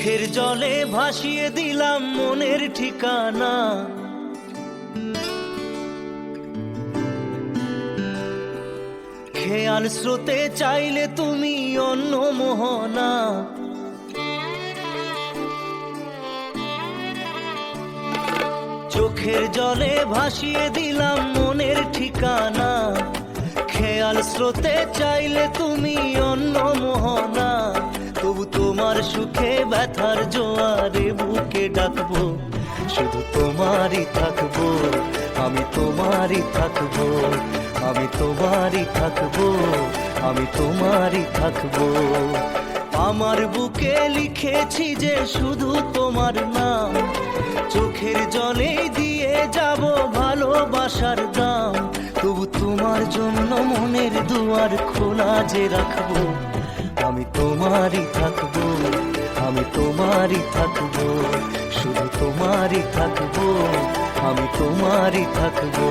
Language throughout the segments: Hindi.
চোখের জলে ভাসিয়ে দিলাম মনের ঠিকানা। খেয়াল স্রোতে চাইলে তুমি অন্য মোহনা। চোখের জলে ভাসিয়ে দিলাম মনের ঠিকানা। খেয়াল স্রোতে চাইলে তুমি অন্য মোহনা। তবু তোমার সুখে ব্যথার জোয়ারে বুকে ডাকবো, শুধু তোমারই থাকবো, আমি তোমারই থাকবো, আমি তোমারই থাকবো, আমি তোমারই থাকবো। আমার বুকে লিখেছি যে শুধু তোমার নাম, চোখের জলে দিয়ে যাব ভালোবাসার দাম। তবু তোমার জন্য মনের দুয়ার খোলা যে রাখবো, আমি তোমারই থাকবো, আমি তোমারই থাকবো, শুধু তোমারই থাকবো, আমি তোমারই থাকবো।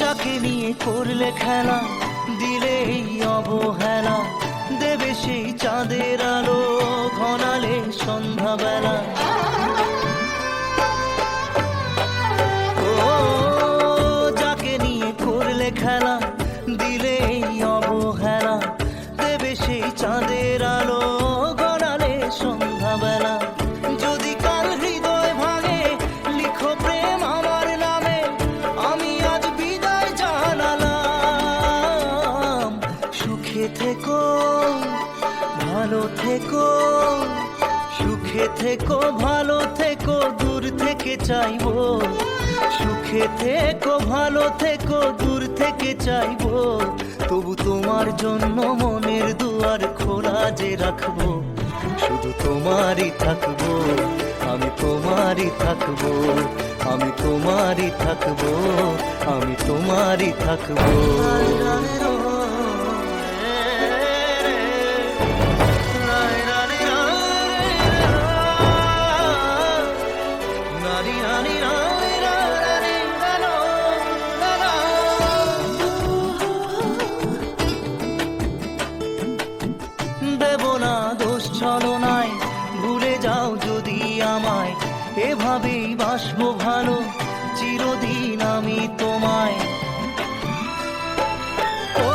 যাকে নিয়ে করলে খেলা, দিলে এই অবহেলা, দেবে সেই চাঁদের আলো ঘনালে সন্ধ্যাবেলা। ও যাকে নিয়ে করলে খেলা, দিলে এই অবহেলা, দেবে সেই চাঁদের আলো ঘনালে সন্ধ্যাবেলা। যদি কাল হৃদয় ভাঙে লিখো প্রেম আমার নামে, আমি আজ বিদায় জানালাম। সুখে থেকো, ভালো থেকো, সুখে থেকো, ভালো থেকো, দূর থেকে চাইবো। সুখে থেকো, ভালো থেকো, দূর থেকে চাইবো। তবু তোমার জন্য মনের দুয়ার খোলা যে রাখবো, শুধু তোমারই থাকবো, আমি তোমারই থাকবো, আমি তোমারই থাকবো, আমি তোমারই থাকবো। দেব না দোষ ছলনায়, ভুলে যাও যদি আমায়, এভাবেই বাসবো ভালো চিরদিন আমি তোমায়। ও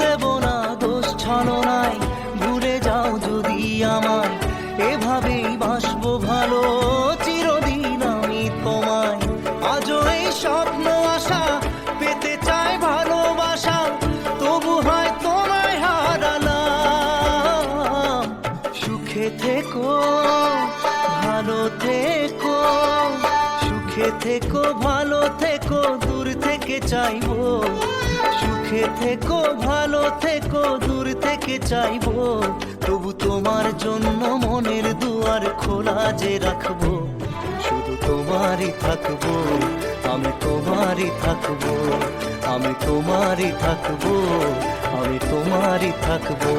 দেব না দোষ ছলনায়, ভুলে যাও যদি আমায়, এভাবেই বাসবো ভালো চিরদিন আমি তোমায়। আজও এই স্বপ্ন আশা পেতে চাই ভালোবাসা, তবু হয় তোমায় হারালাম। সুখে থেকো, ভালো থেকো, সুখে থেকো, ভালো থেকো, দূর থেকে চাইবো। সুখে থেকো, ভালো থেকো, দূর থেকে চাইবো। তবু তোমার জন্য মনের দুয়ার খোলা যে রাখবো, শুধু তোমারই থাকবো, আমি তোমারই থাকবো, আমি তোমারই থাকবো, আমি তোমারই থাকবো।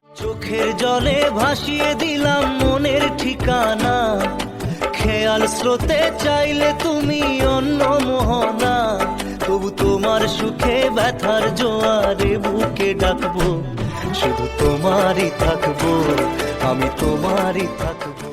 চোখের জলে ভাসিয়ে দিলাম মনের ঠিকানা। খেয়াল স্রোতে চাইলে তুমি অন্য মোহনা। তবু তোমার সুখে ব্যথার জোয়ারে বুকে ডাকবো, শুধু তোমারই থাকবো, আমি তোমারই থাকবো।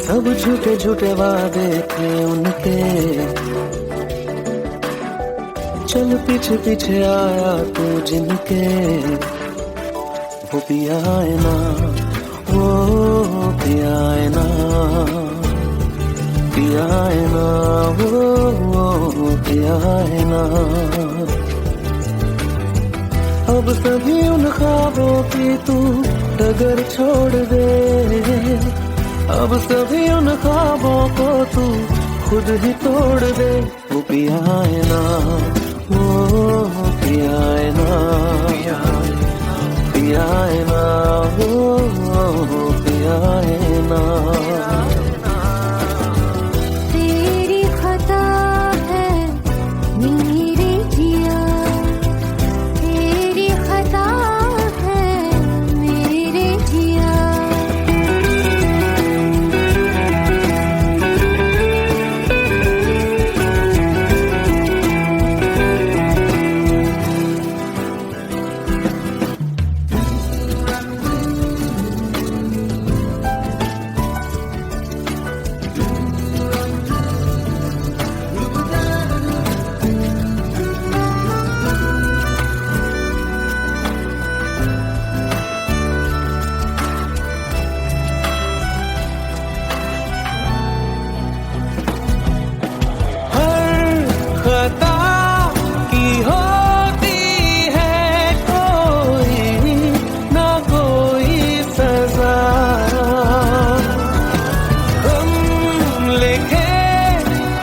सब झूठे झूठे वादे थे उनके, चल पीछे पीछे आया तू जिनके, वो पिया है ना, वो पिया है ना, पिया है ना, वो पिया है ना। अब सभी उन ख्वाबों की तू डगर छोड़ दे, अब सभी उन ख्वाबों को तू खुद ही तोड़ दे। वो पिया है ना, वो पिया है ना, पिया है ना, वो पिया है ना। तेरी खता है मेरे जिया, तेरी खता है मेरे जिया। खता की होती है कोई ना कोई सजा, हम लिखे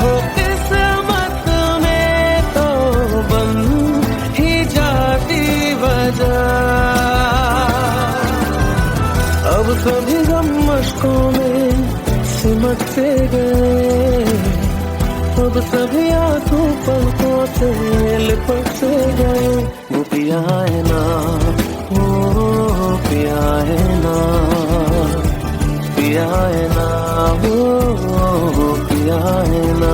हो किस्मत में तो बन ही जाती वजह। अब सभी गम मशकों में सिमट से गए, अब सभी आंसू पलकों से लिपट से गए। वो पिया है ना, वो पिया है ना, पिया है ना, वो पिया है ना।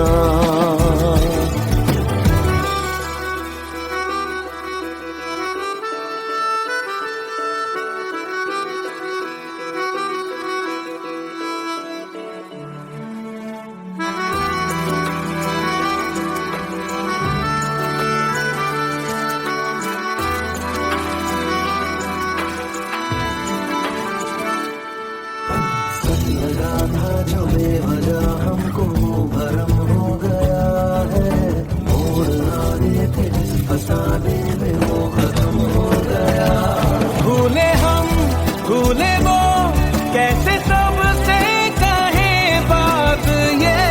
लगा था जो बेवजह हमको भरम हो गया है, मोड़ आगे थे जिस फसाने में वो खत्म हो गया। भूले हम भूले वो कैसे सबसे कहे बात ये,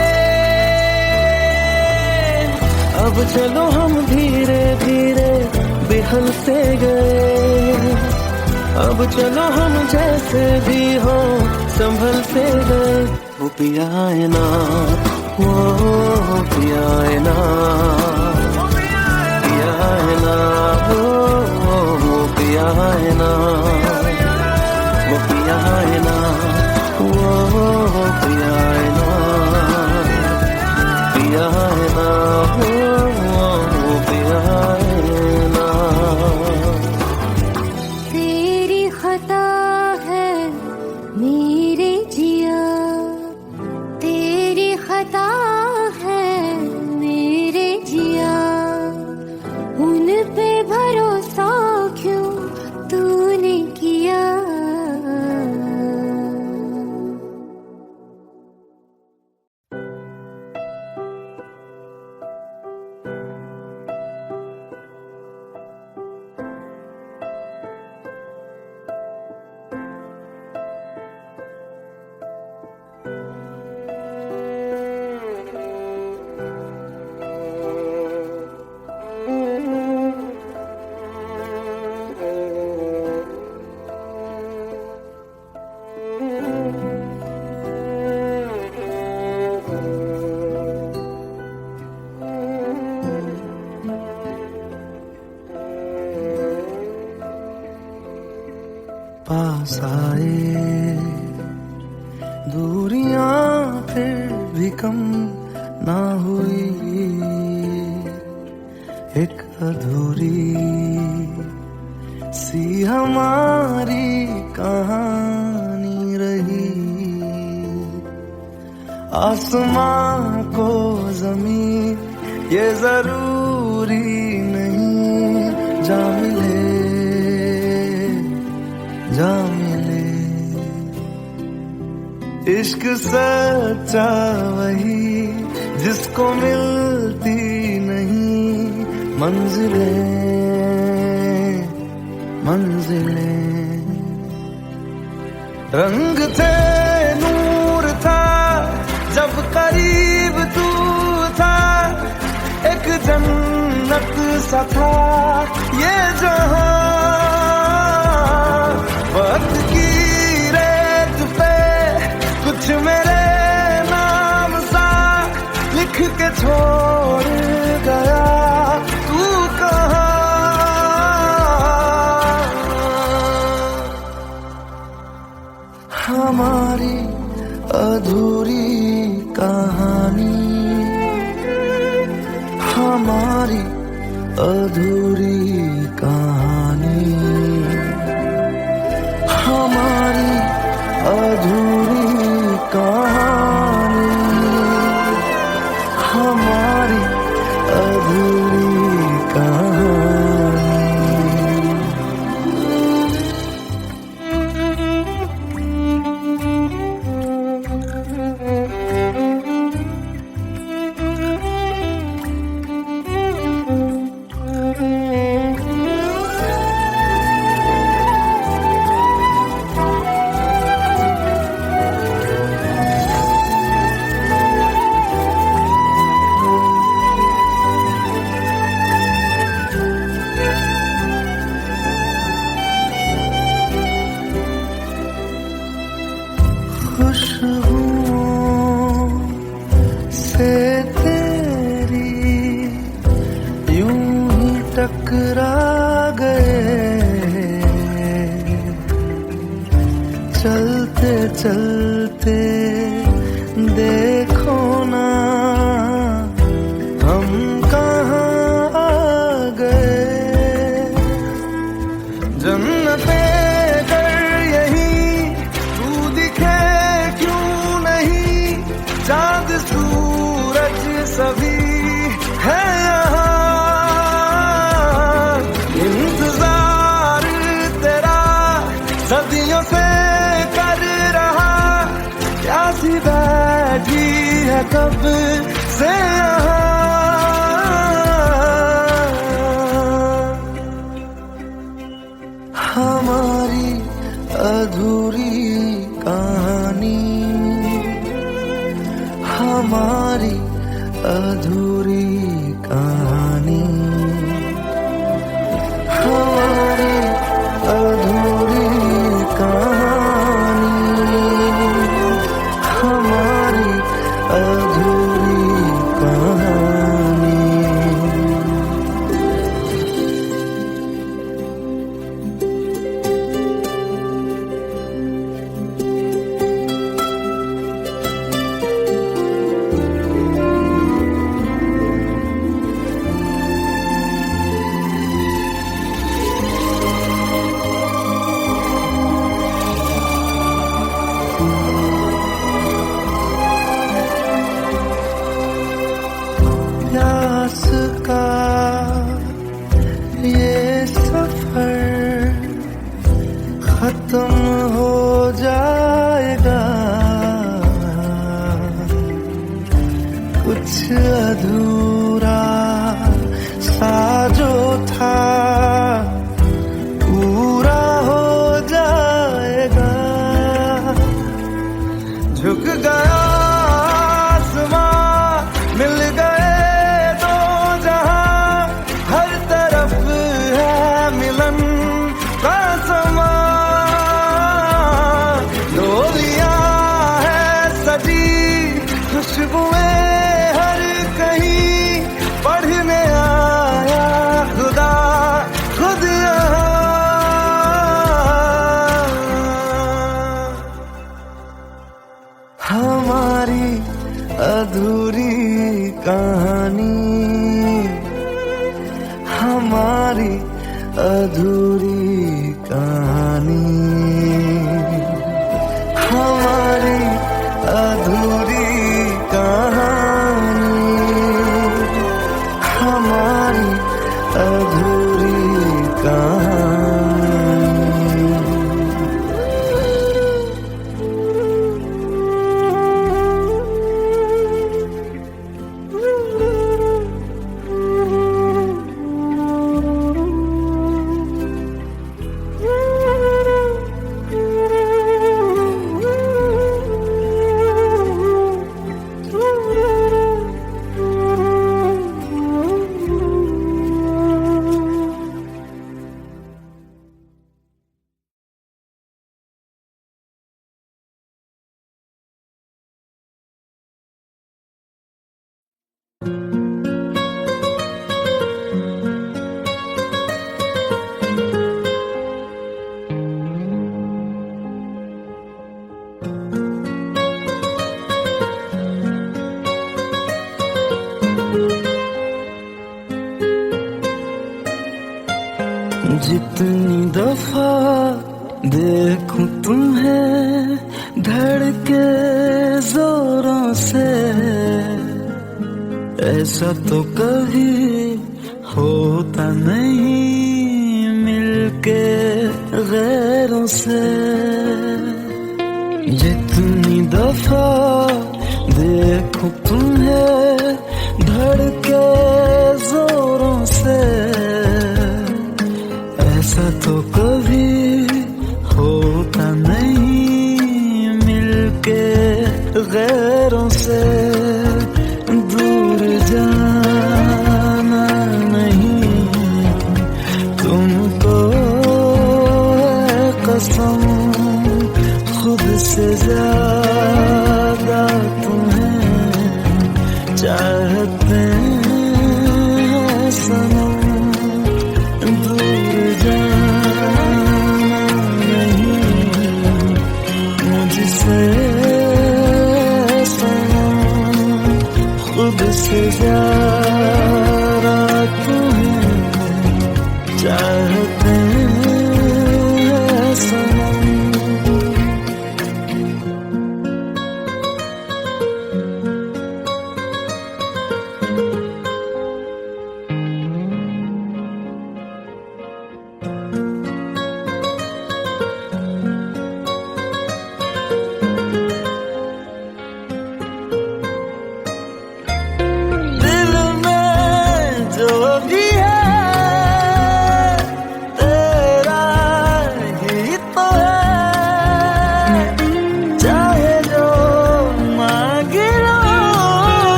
अब चलो हम धीरे धीरे बिहल से गए, अब चलो हम जैसे भी हो संभल से गए। वो पिया है ना, वो पिया है ना, पिया है ना, वो पिया है ना, वो पिया है ना, वो पिया है ना, पिया है ना, वो पिया है ना। तेरी खता है मेरे जिया, तेरी खता है मेरे जिया। उन पे भरोसा क्यों तूने किया। पास आए दूरियां फिर भी कम ना हुई, एक अधूरी सी हमारी कहानी रही। आसमां को जमीन ये जरूरी नहीं, जा मिले जा मिले। इश्क सच्चा वही जिसको मिलती नहीं मंजिलें मंजिलें। रंग थे नूर था जब करीब तू था, एक जन्नत सा था ये जहां। वक्त की रेत पे कुछ मेरे नाम सा लिख के छोड़ गया तू कहाँ। हमारी अधूरी कहानी, हमारी अधूरी कहानी, हमारी अधूरी कहानी, हमारी अधूरी कहानी। खुशबुओं से तेरी यूं ही टकरा गए, चलते चलते देखो ना हम कहाँ आ गए। जन्नते चाँद सूरज सभी है यहाँ, इंतजार तेरा सदियों से कर रहा, प्यासी बैठी है कब से यहाँ। हमारी अधूरी कहानी, हमारी अधूरी कहानी, हमारी अधूरी कहानी, हमारी अधूरी कहानी। प्यास का ये सफर खत्म हो जाएगा, कुछ अधूरा सा जो था पूरा हो जाएगा। झुक गया मिल गए दो जहां, हर तरफ है मिलन का समा। डोलियां है सजी खुशबुएं हर कहीं, पढ़ने आया खुदा खुद यहाँ। हमारी अधूरी कहानी, हमारी अधूरी कहानी, हमारी अधूरी जितनी दफा देखूं तुम्हें धड़के जोरों से, ऐसा तो कभी होता नहीं मिलके गैरों से। जितनी दफा देखूं तुम्हें धड़के जोरों से, ऐसा तो कभी होता नहीं मिलके गैरों से। दूर जाना नहीं तुमको है कसम, खुद से ज्यादा तुम्हें चाहते हैं सनम। दूर जाना नहीं मुझसे सनम, खुद से ज्यादा तुम्हें चाहते हैं सनम।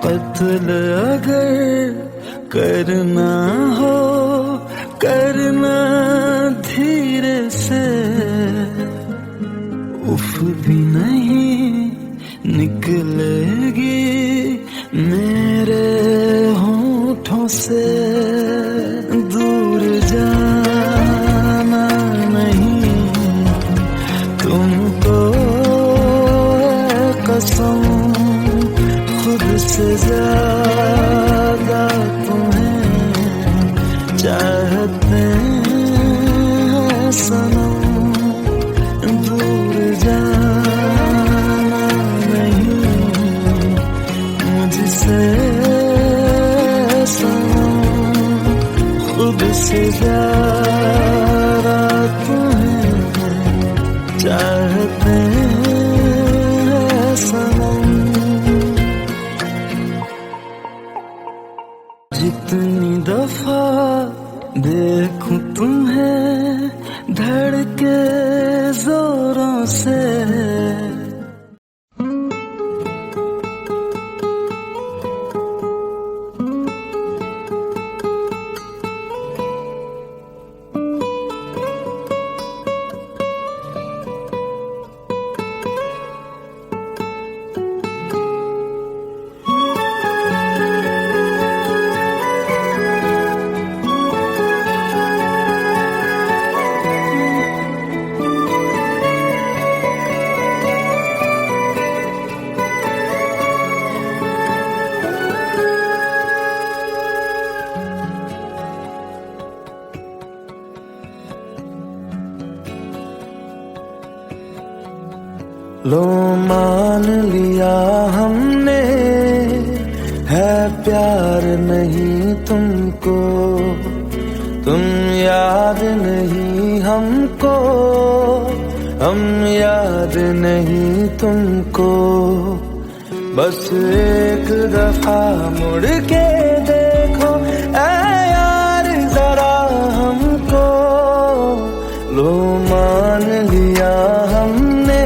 कत्ल अगर करना हो करना धीरे से, उफ भी नहीं निकलेगी मेरे होठों से। दूर जाना नहीं तुमको है कसम, खुद से ज्यादा तुम्हें चाहते हैं सनम। दूर जाना नहीं मुझसे सनम, खुद से ज्यादा तुम्हें चाहते हैं सनम। जितनी दफा देखूं तुम्हें धड़के जोरों से, लो मान लिया हमने है प्यार नहीं तुमको, तुम याद नहीं हमको, हम याद नहीं तुमको। बस एक दफा मुड़ के देखो ऐ यार जरा हमको। लो मान लिया हमने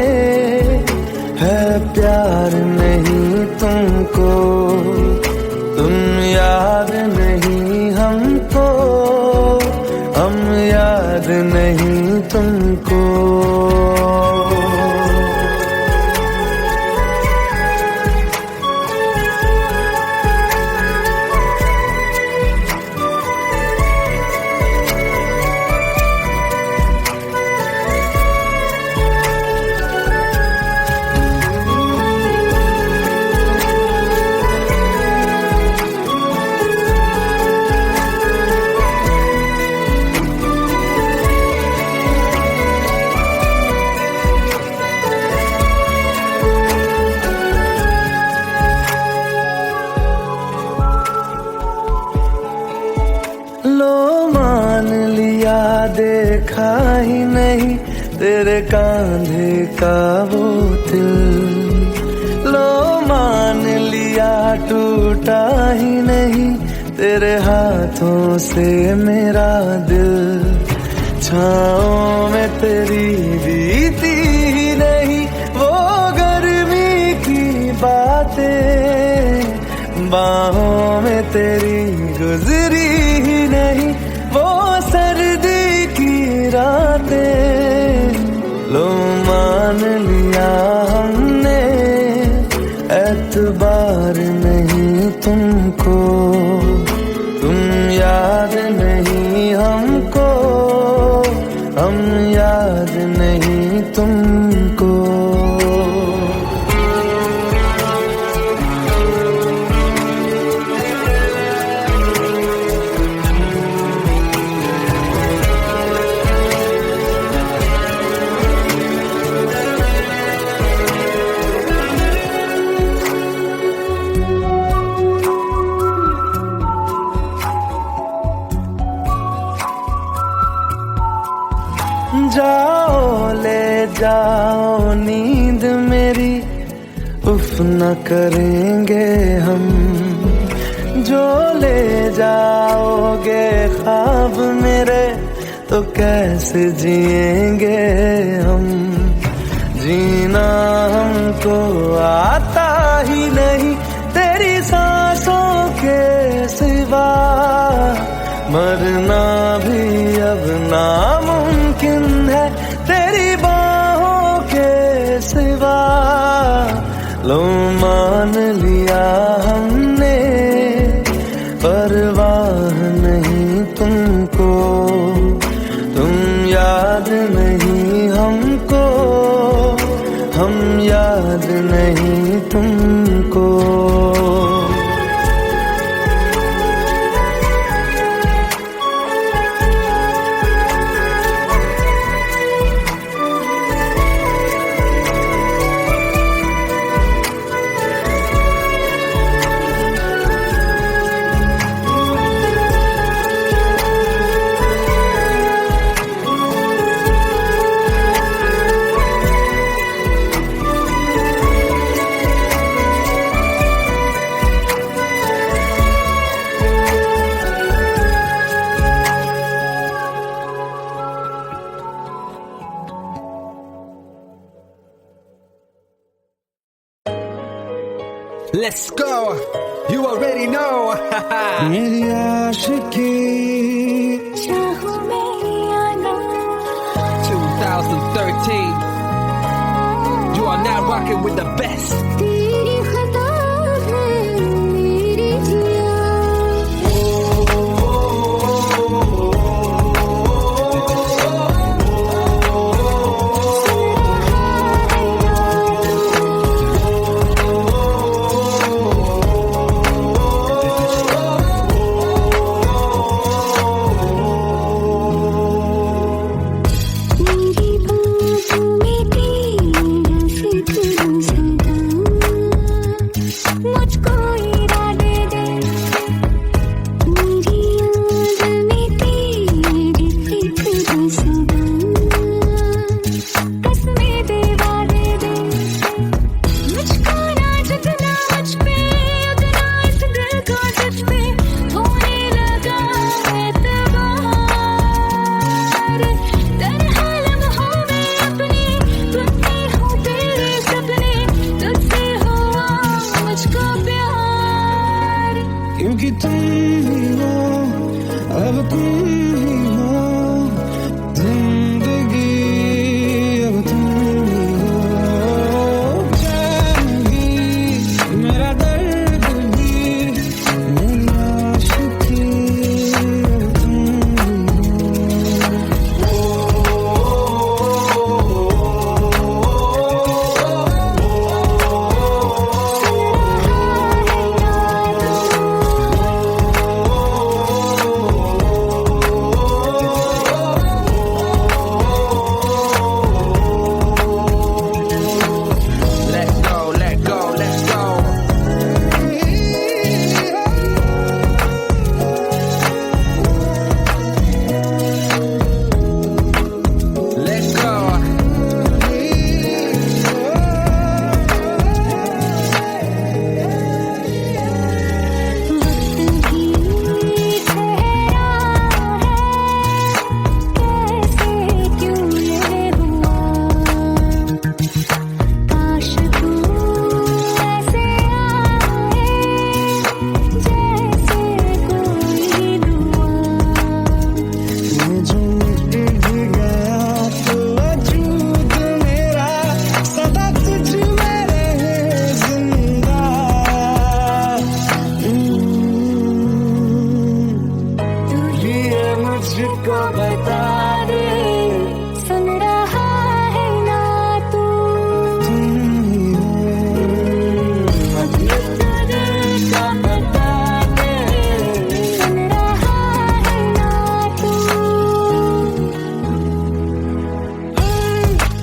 है प्यार नहीं तुमको, तुम याद नहीं हमको, हम याद नहीं तुमको। देखा ही नहीं तेरे कांधे का वो दिल, लो मान लिया टूटा ही नहीं तेरे हाथों से मेरा दिल। छाँव में तेरी बीती ही नहीं वो गर्मी की बातें, बाहों में तेरी गुजरी ही नहीं वो सर्दी की रातें। लो मान लिया हमने एतबार नहीं तुमको, तुम याद नहीं हमको, हम याद नहीं तुमको। जाओ ले जाओ नींद मेरी, उफ न करेंगे हम, जो ले जाओगे ख्वाब मेरे तो कैसे जिएंगे हम। जीना हमको आता ही नहीं तेरी सांसों के सिवा, मरना भी अब नामुमकिन है तेरी बाहों के सिवा। लो मान लिया हमने परवाह नहीं तुमको, तुम याद नहीं हमको, हम याद नहीं तुमको। Let's go. You already know. मेरी आशिकी चाहूं मैं आना 2013. You are now rocking with the best. तेरी खता है मेरी जिया, मेरी बातों में तेरा फिक्र सदा। मुझको बता दे, सुन रहा है ना तू? का बता दे, सुन रहा है ना तू?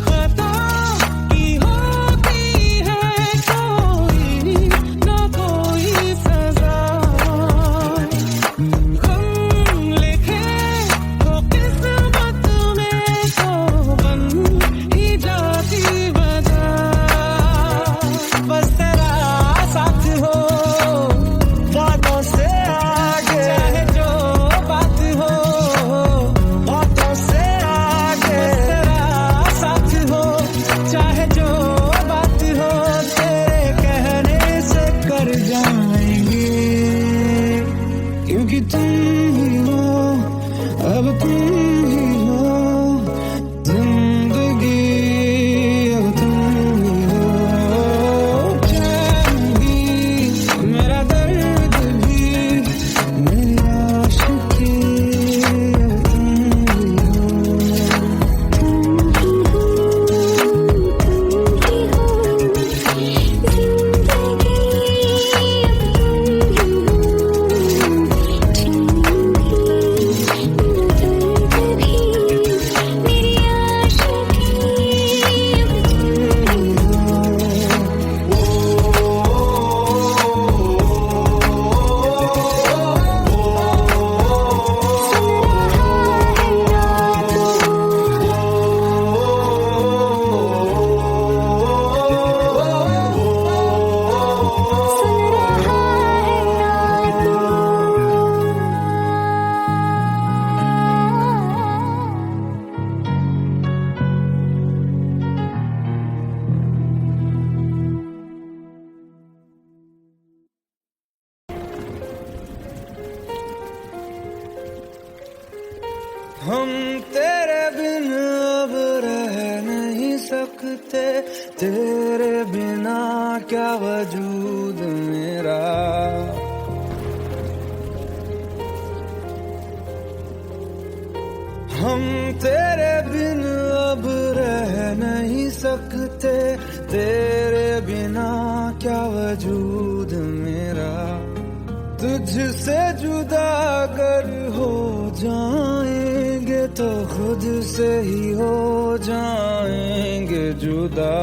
खता की होती है कोई ना कोई सजा, हम लिखे तो किस्मत में तो बन ही जाती वजह। बस तेरा साथ हो बातों से आगे, चाहे जो बात हो बातों से आगे। तेरा साथ हो चाहे जो बात हो, तेरे कहने से कर जाएंगे, क्योंकि तुम ही हो, अब तुम ही हो जिंदगी, अब तुम ही हो चैन भी, मेरा दर्द भी, मेरी आशिकी, अब तुम ही हो। हम तेरे बिन अब रह नहीं सकते, तेरे बिना क्या वजूद मेरा। हम तेरे बिन अब रह नहीं सकते, तेरे बिना क्या वजूद मेरा। तुझसे जुदा अगर हो जाएंगे तो खुद से ही हो जाएंगे जुदा,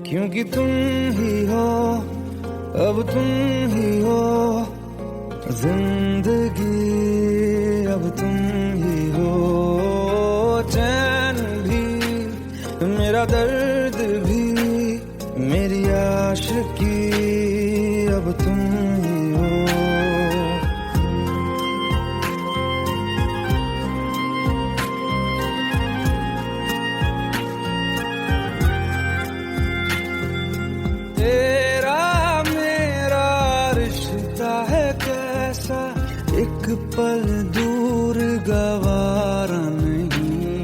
क्योंकि तुम ही हो, अब तुम ही हो जिंदगी, अब तुम ही हो चैन भी, मेरा दर्द भी, मेरी आशिकी, अब तुम ही हो। तेरा मेरा रिश्ता है कैसा, एक पल दूर गवारा नहीं,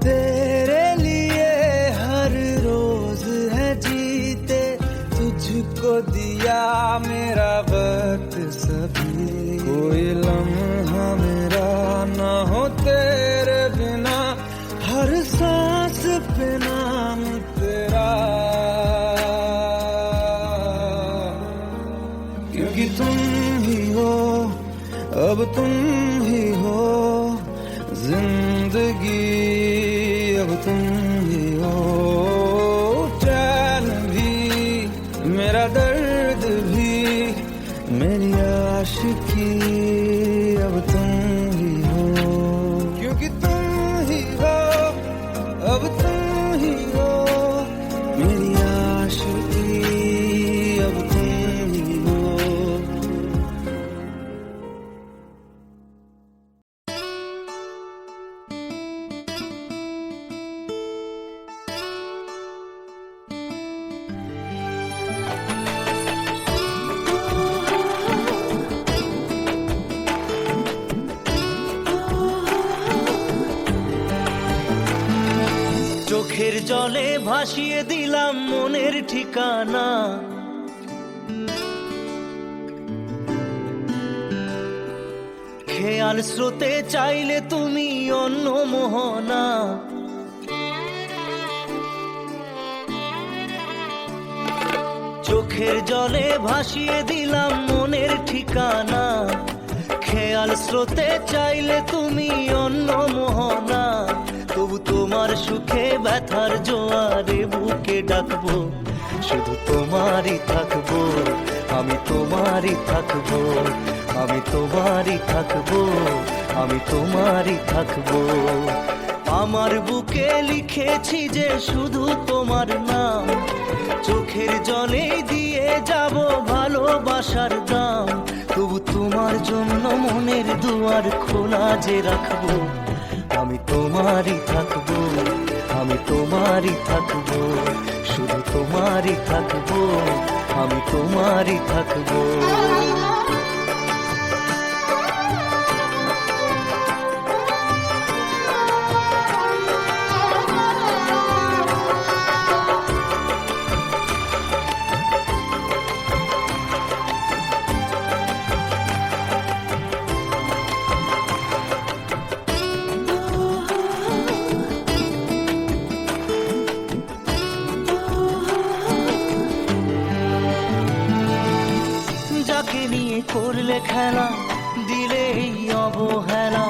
तेरे लिए हर रोज है जीते, तुझको दिया मेरा वक्त सभी, कोई लम्हा मेरा ना हो तेरे बिना, हर सांस पे नाम तेरा, क्योंकि तुम ही हो, अब तुम ही हो जिंदगी, अब तुम ही हो चैन भी, मेरा दर्द भी, मेरी आशिकी, अब तुम ही हो, क्योंकि तुम ही हो, अब तुम ही हो मेरी आशिकी, अब तुम ही हो। চোখের জলে ভাসিয়ে দিলাম মনের ঠিকানা, খেয়াল স্রোতে চাইলে তুমি অন্য মোহনা, চোখের জলে ভাসিয়ে দিলাম মনের ঠিকানা। খেয়াল স্রোতে চাইলে তুমি অন্য মোহনা, তবু তোমার সুখে ব্যথার জোয়ারে বুকে ডাকবো, শুধু তোমারই থাকবো, আমি তোমারই থাকবো, আমি তোমারই থাকবো, আমি তোমারই থাকবো। আমার বুকে লিখেছি যে শুধু তোমার নাম, চোখের জলে দিয়ে যাব ভালোবাসার দাম, তবু তোমার জন্য মনের দুয়ার খোলা যে রাখবো, আমি তোমারই থাকবো, আমি তোমারই থাকবো, শুধু তোমারই থাকবো, আমি তোমারই থাকবো। যাকে নিয়ে করলে খেলা, দিলে এই অবহেলা,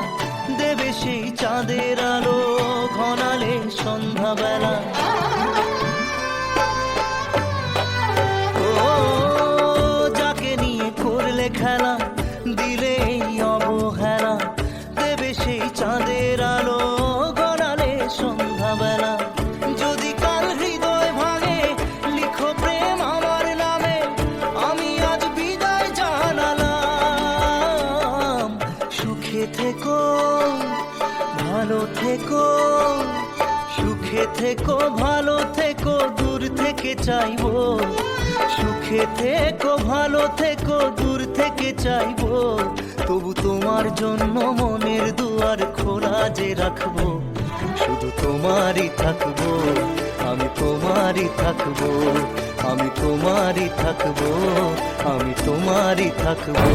দেবে সেই চাঁদের আলো ঘনালে সন্ধ্যাবেলা। ও যাকে নিয়ে করলে খেলা, দিলে এই অবহেলা, দেবে সেই চাঁদের আলো ঘনালে সন্ধ্যাবেলা। যদি কাল হৃদয় ভাঙে লিখো প্রেম আমার নামে, আমি আজ বিদায় জানালাম। সুখে থেকো ভালো থেকো, সুখে থেকো ভালো থেকো, দূর থেকে চাইবো, সুখে থেকো ভালো থেকো, দূর থেকে চাইবো, তবু তোমার জন্য মনের দুয়ার খোলা যে রাখবো, শুধু তোমারই থাকবো, আমি তোমারই থাকবো, আমি তোমারই থাকবো, আমি তোমারই থাকবো।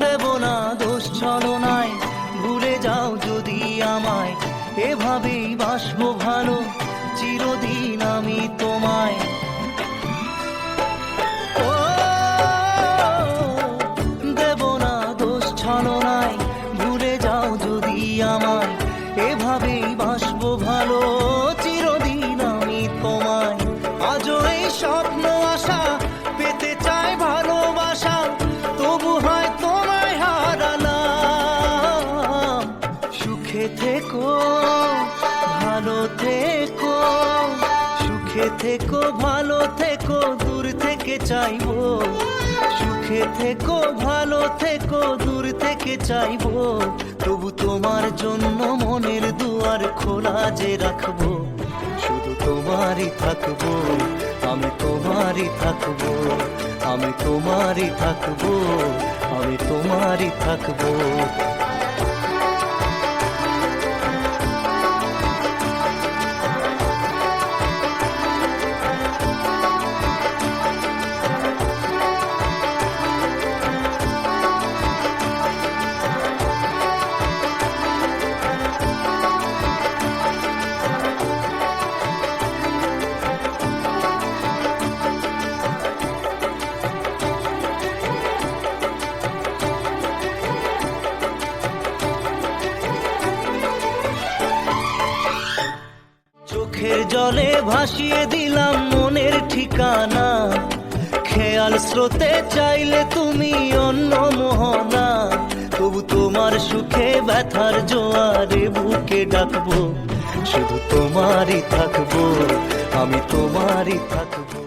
দেব না দোষ ছলনায়, ভুলে যাও যদি আমায়, এভাবেই বাসবো ভালো চিরদিন আমি তোমায়। ও দেব না দোষ ছলনায়, ভুলে যাও যদি আমায়, এভাবেই বাসবো ভালো চিরদিন আমি তোমায়। আজও এই স্বপ্ন আশা পেতে চাই ভালোবাসা, তবু হয় তোমায় হারালাম। সুখে থেকো ভালো থেকো, সুখে থেকো ভালো থেকো, দূর থেকে চাইবো, সুখে থেকো ভালো থেকো, দূর থেকে চাইবো, তবু তোমার জন্য মনের দুয়ার খোলা যে রাখবো, শুধু তোমারই থাকবো, আমি তোমারই থাকবো, আমি তোমারই থাকবো, আমি তোমারই থাকবো। চোখের জলে ভাসিয়ে দিলাম মনের ঠিকানা, খেয়াল স্রোতে চাইলে তুমি অন্য মোহনা, তবু তোমার সুখে ব্যথার জোয়ারে বুকে ডাকবো, শুধু তোমারই থাকবো, আমি তোমারই থাকবো।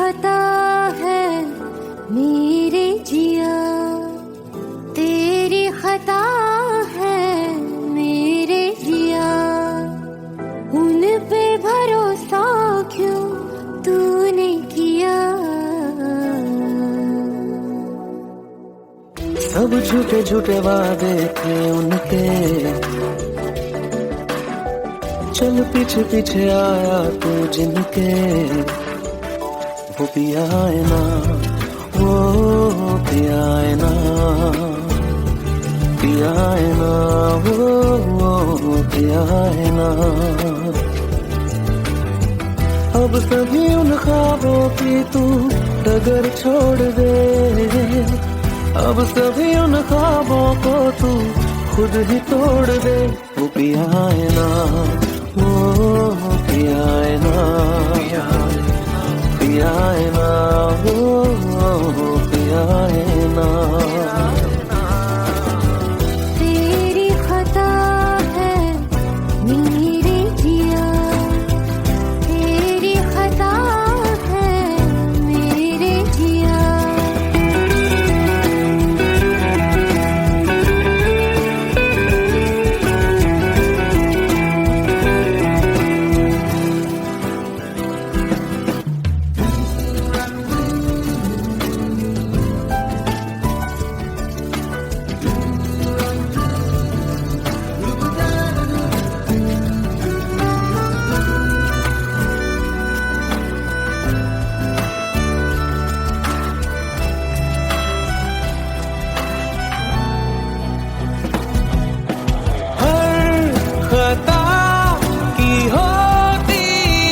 खता है मेरे जिया, तेरी खता है मेरे जिया, उन पे भरोसा क्यों तूने किया। सब झूठे झूठे वादे थे उनके, चल पीछे पीछे आया तू जिनके, वो पिया है ना, वो पिया है ना, पिया है ना, वो पिया है ना। अब सभी उन ख्वाबों की तू डगर छोड़ दे, अब सभी उन ख्वाबों को तू खुद ही तोड़ दे। वो पिया है ना, वो पिया है ना, पिया है ना, वो पिया है ना। तेरी खता है मेरे जिया, तेरी खता है मेरे जिया। खता की होती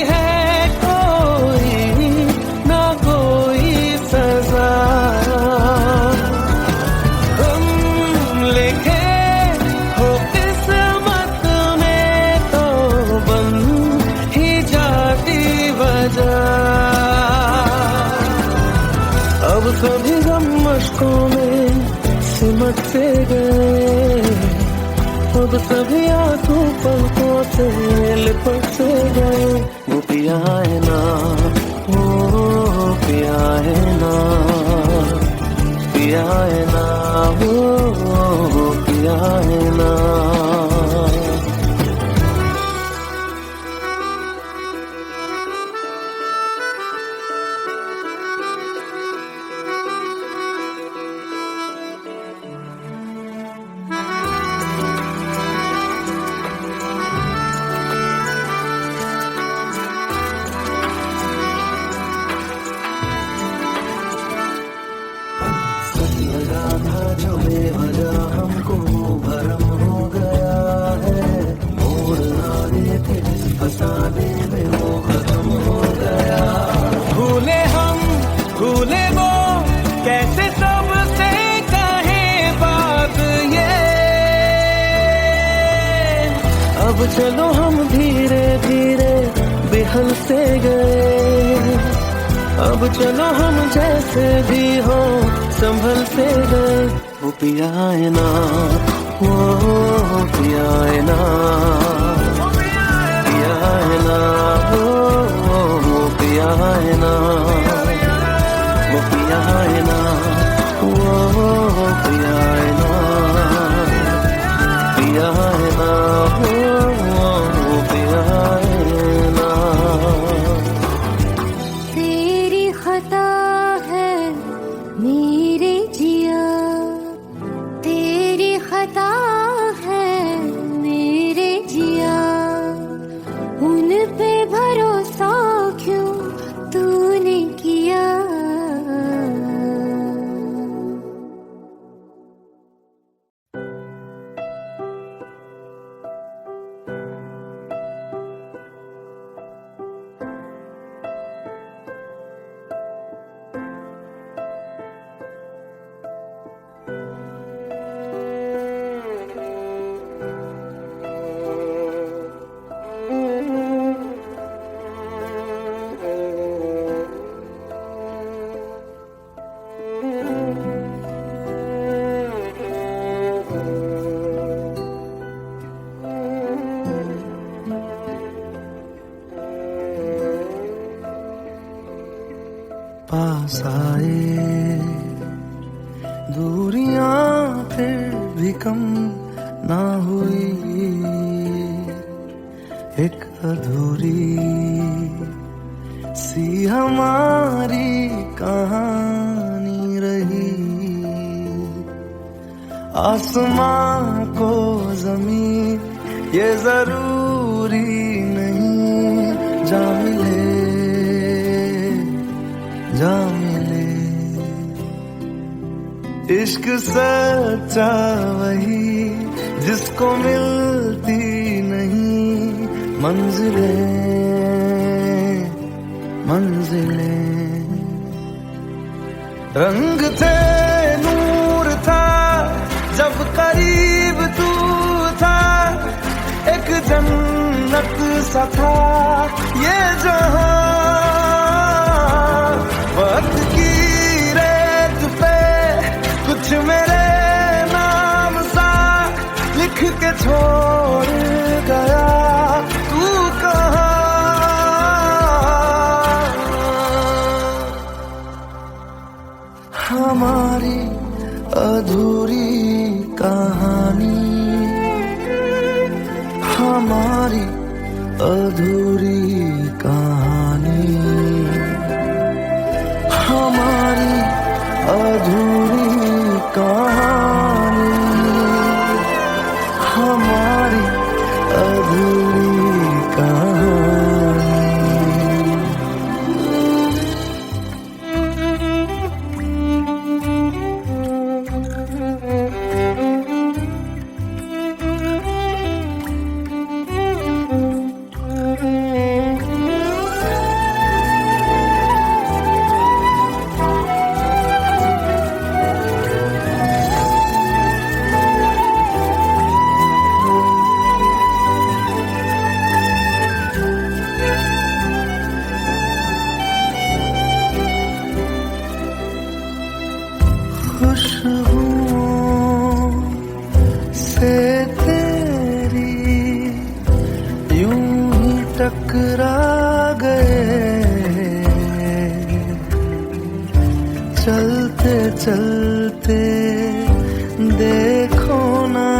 है कोई ना कोई सजा, हम लिखे हो किस्मत में तो बन ही जाती वजह। अब सभी गम मशकों में सिमट से गए, अब सभी आंसू पलकों से लिपट से गए। वो पिया है ना, वो पिया है ना, पिया है ना, वो पिया है ना। लगा था जो बेवजह हमको भरम हो गया है, मोड़ आगे थे जिस फसाने में वो खत्म हो गया। भूले हम भूले वो कैसे सबसे कहे बात ये, अब चलो हम धीरे धीरे बेहल से गए, अब चलो हम जैसे भी हो संभल से गए। वो पिया है ना, वो पिया है ना, पिया है ना, वो पिया है ना, वो पिया है ना, वो पिया है ना, पिया है ना, वो पिया है ना। तेरी खता है मेरे जिया, तेरी खता है मेरे जिया, उन पे भरोसा क्यों तूने किया। पास आए, दूरियां फिर भी कम ना हुई, एक अधूरी सी हमारी कहानी रही। आसमां को जमीन ये जरूरी नहीं, जा मिले जा मिले। इश्क सच्चा वही जिसको मिलती नहीं मंजिलें मंजिलें। रंग थे नूर था जब करीब तू था, एक जन्नत सा था ये जहां। वक्त की रेत पे कुछ मेरे नाम सा लिख के छोड़ गया तू कहाँ। हमारी अधूरी कहानी, हमारी अधूरी कहानी, हमारी अधूरी कहानी, हमारी अधूरी कहानी। खुशबुओं से तेरी यूं ही टकरा गए, चलते चलते देखो ना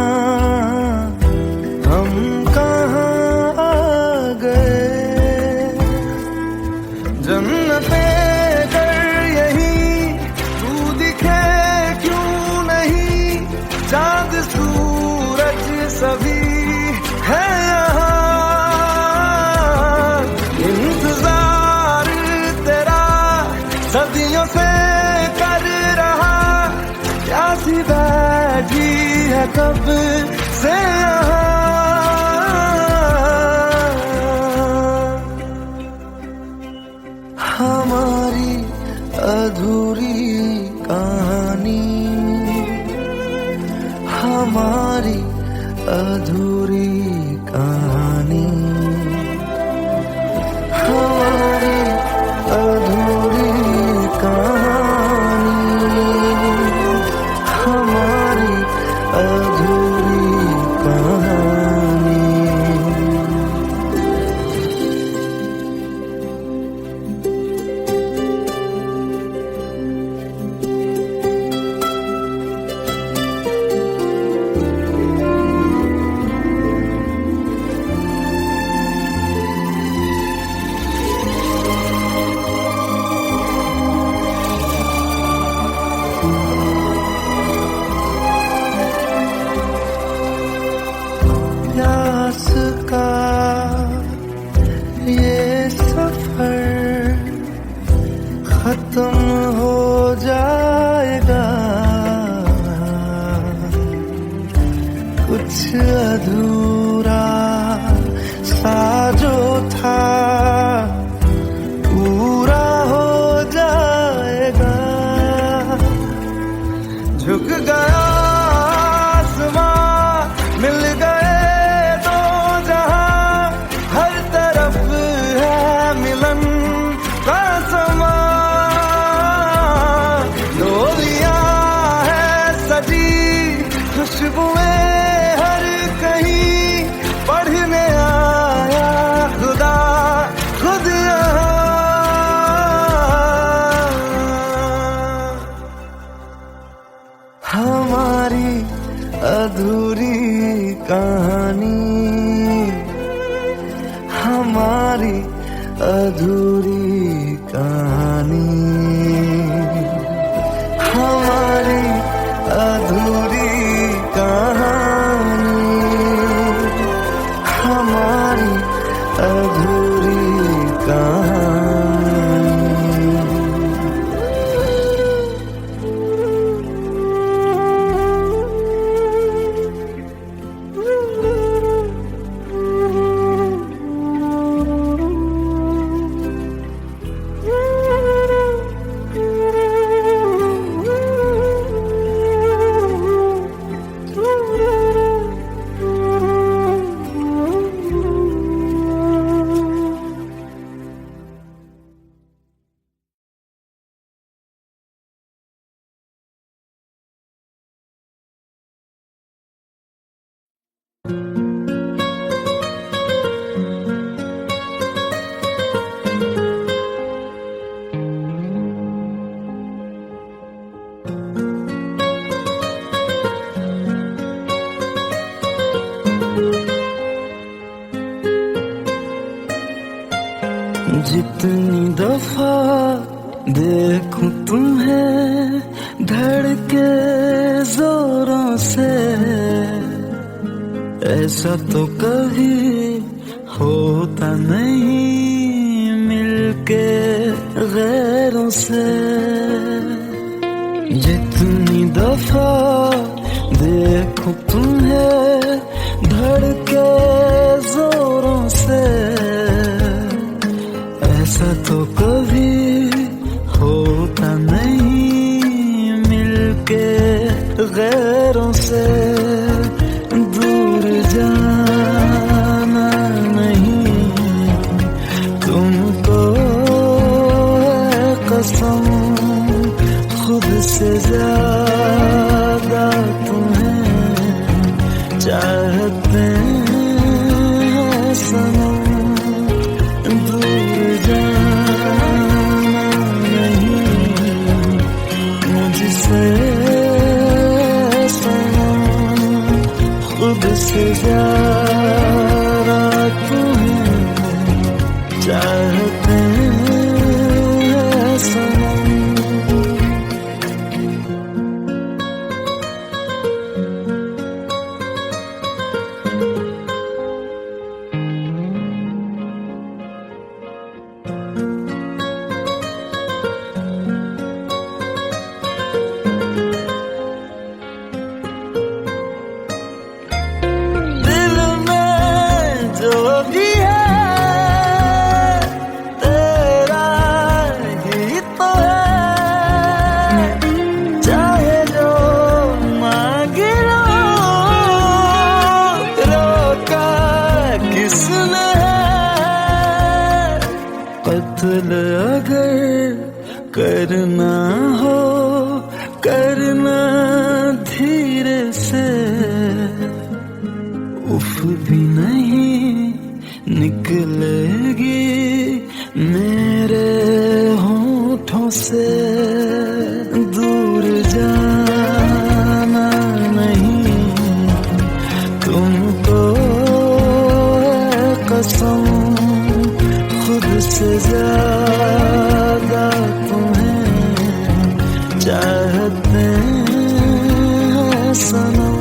हम कहाँ आ गए। जन्नते चांद सूरज सभी है यहाँ, इंतजार तेरा सदियों से कर रहा, प्यासी बैठी है कब से यहाँ। हमारी अधूरी कहानी, हमारी अधूरी कहानी, हमारी अधूरी कहानी, हमारी अधूरी कहानी। प्यास का ये सफर खत्म हो जाएगा, कुछ अधूरा सा जो था पूरा हो जाएगा। झुक गया आसमां, मिल गए दो जहां, हर तरफ है मिलन का समा। डोलियां है सजी खुशबुएं हर कहीं, पढ़ने आया खुदा खुद यहाँ। देखूं तुम्हें धड़के जोरों से, ऐसा तो कभी होता नहीं मिलके गैरों से। जितनी दफा देखूं तुम्हें धड़के जोरों से, ऐसा तो कभी होता नहीं मिलके गैरों से। दूर जाना नहीं तुमको है कसम, खुद से ज्यादा तुम्हें चाहते हैं सनम। दूर जाना नहीं मुझसे सनम, खुद से ज्यादा तुम्हें चाहते हैं सनम। कत्ल अगर करना हो करना धीरे से, उफ भी नहीं निकलेगी मेरे होठों से। दूर जाना नहीं तुमको है कसम, खुद से ज्यादा तुम्हें चाहते हैं सनम।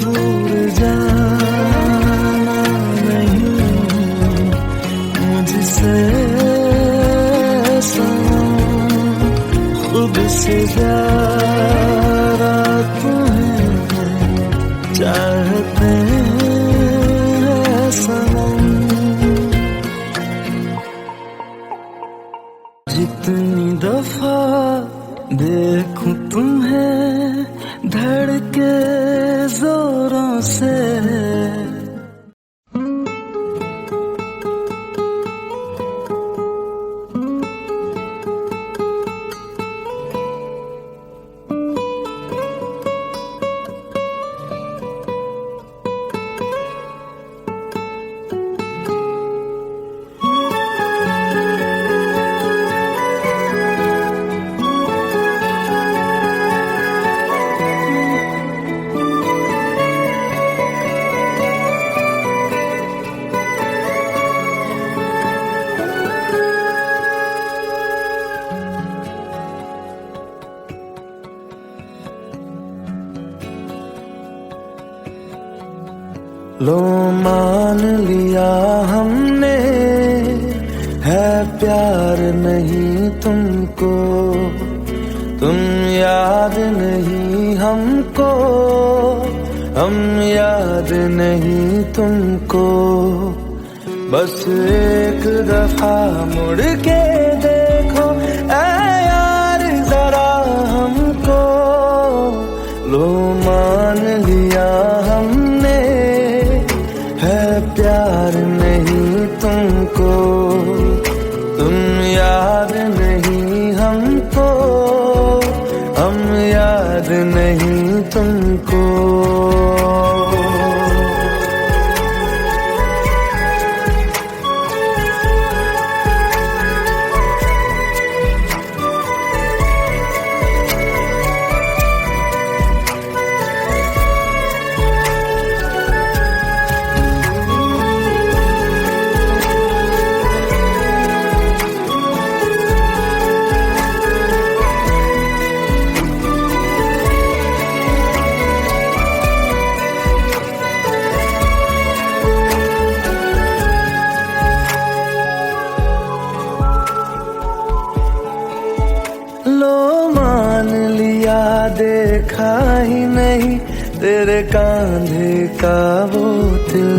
दूर जाना नहीं मुझसे सनम, खुद से ज्यादा तुम्हें चाहते हैं सनम। जितनी दफा देखूं तुम्हें धड़के जोरों से, लो मान लिया हमने है प्यार नहीं तुमको, तुम याद नहीं हमको, हम याद नहीं तुमको। बस एक दफा मुड़ के देखो ऐ यार जरा हमको। लो मान लिया हमने है प्यार नहीं तुमको, तुम याद नहीं हमको, हम याद नहीं तुमको। देखा ही नहीं तेरे कांधे का वो दिल,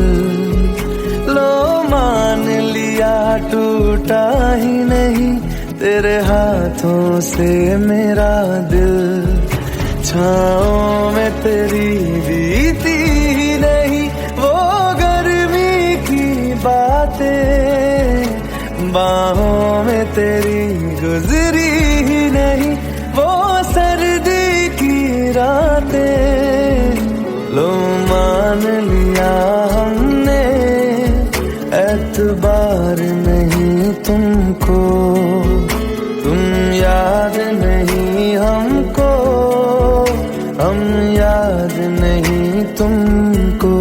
लो मान लिया टूटा ही नहीं तेरे हाथों से मेरा दिल। छाँव में तेरी बीती ही नहीं वो गर्मी की बातें, बाहों में तेरी गुजरी ही नहीं वो सर्दी की रातें। लो मान लिया हमने एतबार नहीं तुमको, तुम याद नहीं हमको, हम याद नहीं तुमको।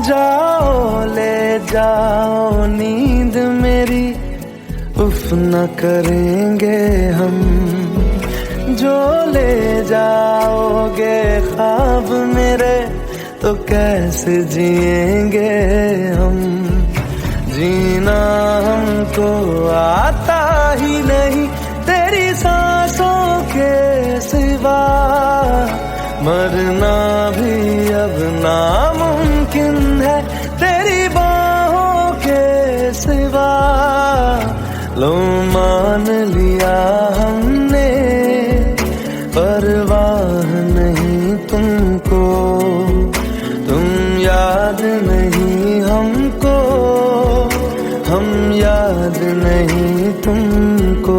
जाओ ले जाओ नींद मेरी, उफ न करेंगे हम, जो ले जाओगे ख्वाब मेरे तो कैसे जिएंगे हम। जीना हमको आता ही नहीं तेरी सांसों के सिवा, मरना भी अब नामुमकिन है तेरी बाहों के सिवा। लो मान लिया हमने परवाह नहीं तुमको, तुम याद नहीं हमको, हम याद नहीं तुमको।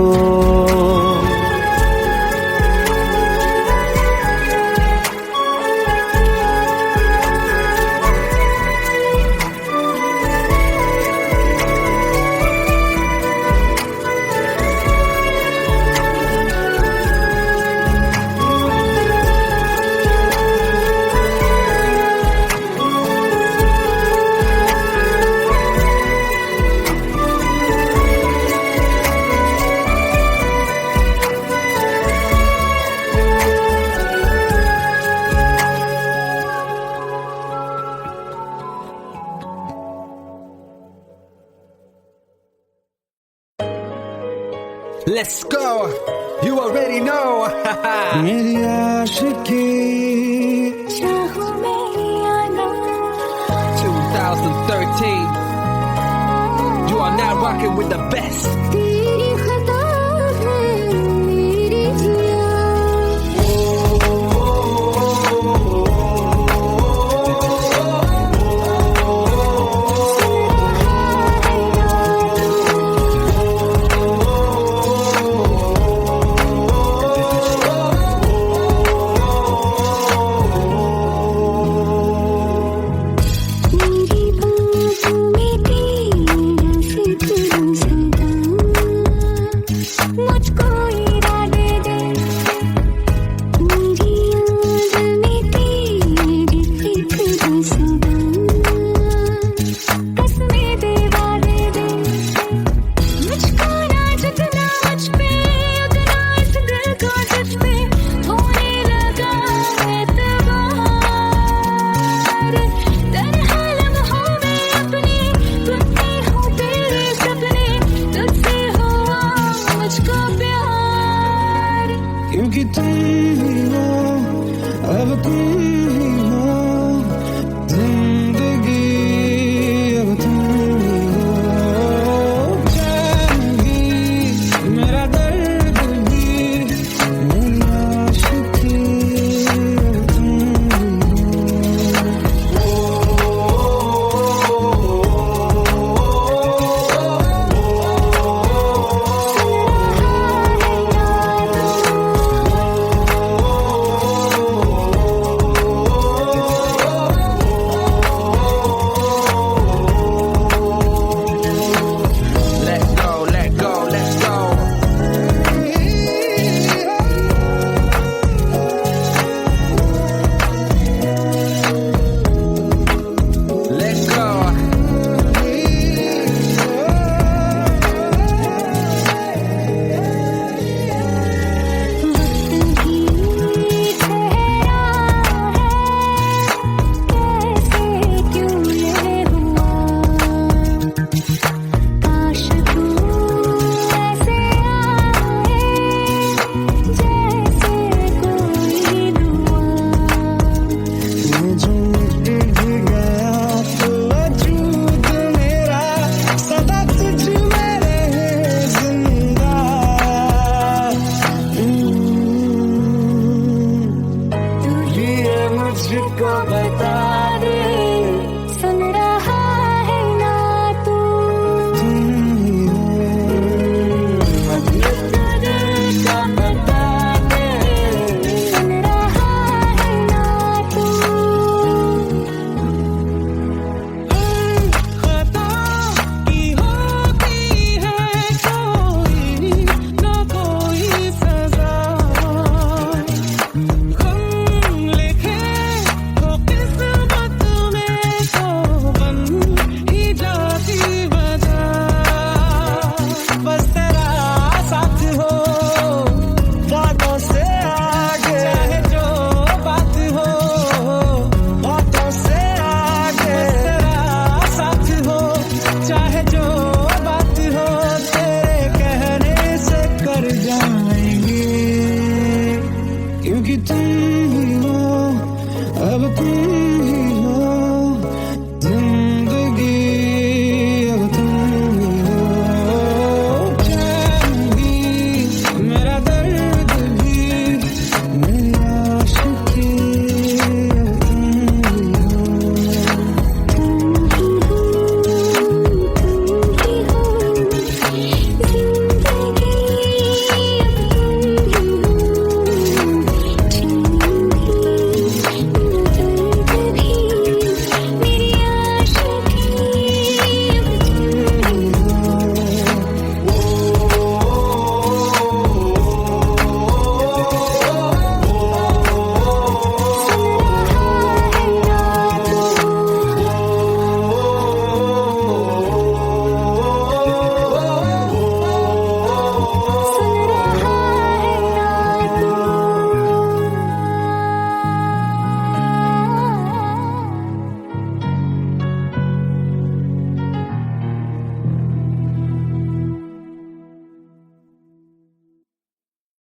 Let's go. You already know. मेरी आशिकी चाहूं मैं या ना 2013. You are now rocking with the best.